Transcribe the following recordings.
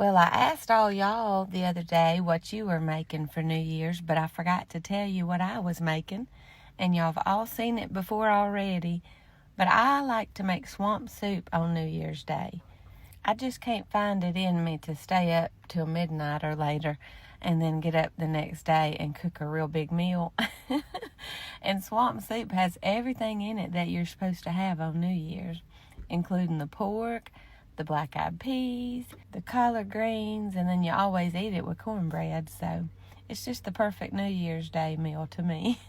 Well, I asked all y'all the other day what you were making for New Year's, but I forgot to tell you what I was making, and y'all have all seen it before already. But I like to make swamp soup on New Year's Day. I just can't find it in me to stay up till midnight or later and then get up the next day and cook a real big meal. And swamp soup has everything in it that you're supposed to have on New Year's, including the pork, the black-eyed peas, the collard greens, and then you always eat it with cornbread. So it's just the perfect New Year's Day meal to me.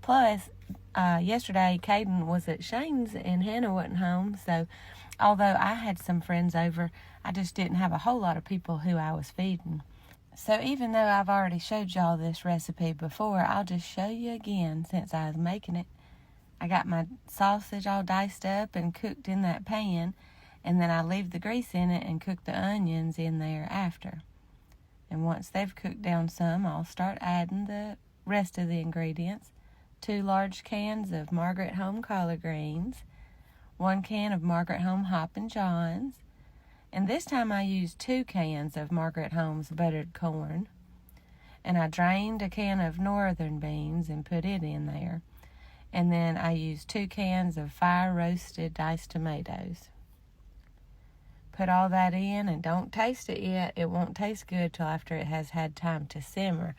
Plus, yesterday Caden was at Shane's and Hannah wasn't home, so although I had some friends over, I just didn't have a whole lot of people who I was feeding. So even though I've already showed y'all this recipe before, I'll just show you again since I was making it. I got my sausage all diced up and cooked in that pan, and then I leave the grease in it and cook the onions in there after. And once they've cooked down some, I'll start adding the rest of the ingredients. 2 large cans of Margaret Home collard greens, 1 can of Margaret Home Hoppin' Johns, and this time I used 2 cans of Margaret Home's buttered corn, and I drained a can of northern beans and put it in there, and then I used 2 cans of fire-roasted diced tomatoes. Put all that in and don't taste it yet. It won't taste good till after it has had time to simmer.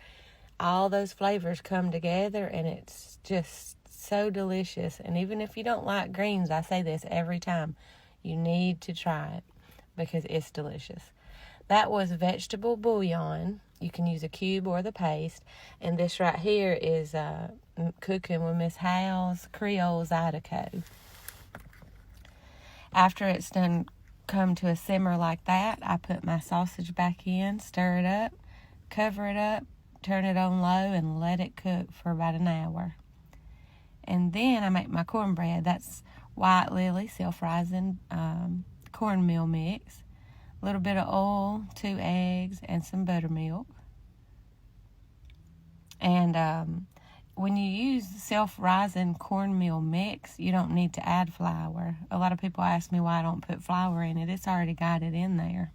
All those flavors come together and it's just so delicious. And even if you don't like greens, I say this every time, you need to try it because it's delicious. That was vegetable bouillon. You can use a cube or the paste. And this right here is cooking with Miss Hal's Creole Zydeco. After it's done come to a simmer like that, I put my sausage back in, stir it up, cover it up, turn it on low, and let it cook for about an hour. And then I make my cornbread. That's White Lily self-rising cornmeal mix, a little bit of oil, 2 eggs, and some buttermilk. And when you use self-rising cornmeal mix, you don't need to add flour. A lot of people ask me why I don't put flour in it. It's already got it in there.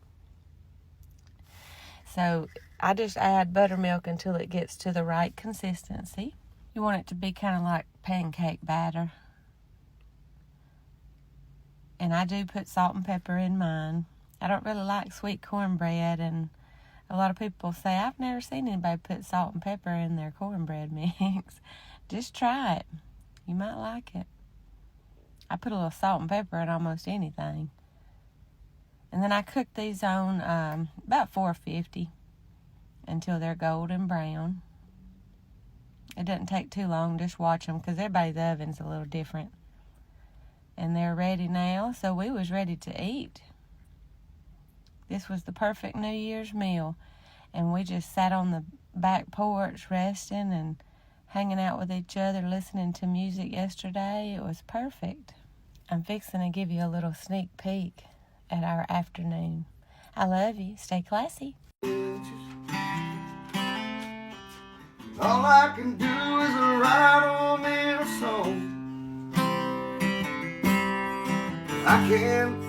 So I just add buttermilk until it gets to the right consistency. You want it to be kind of like pancake batter. And I do put salt and pepper in mine. I don't really like sweet cornbread, and a lot of people say, I've never seen anybody put salt and pepper in their cornbread mix. Just try it. You might like it. I put a little salt and pepper in almost anything. And then I cook these on about 450 until they're golden brown. It doesn't take too long. Just watch them because everybody's oven's a little different. And they're ready now, so we was ready to eat. This was the perfect New Year's meal. And we just sat on the back porch resting and hanging out with each other, listening to music yesterday. It was perfect. I'm fixing to give you a little sneak peek at our afternoon. I love you. Stay classy. All I can do is write on in a song. I can't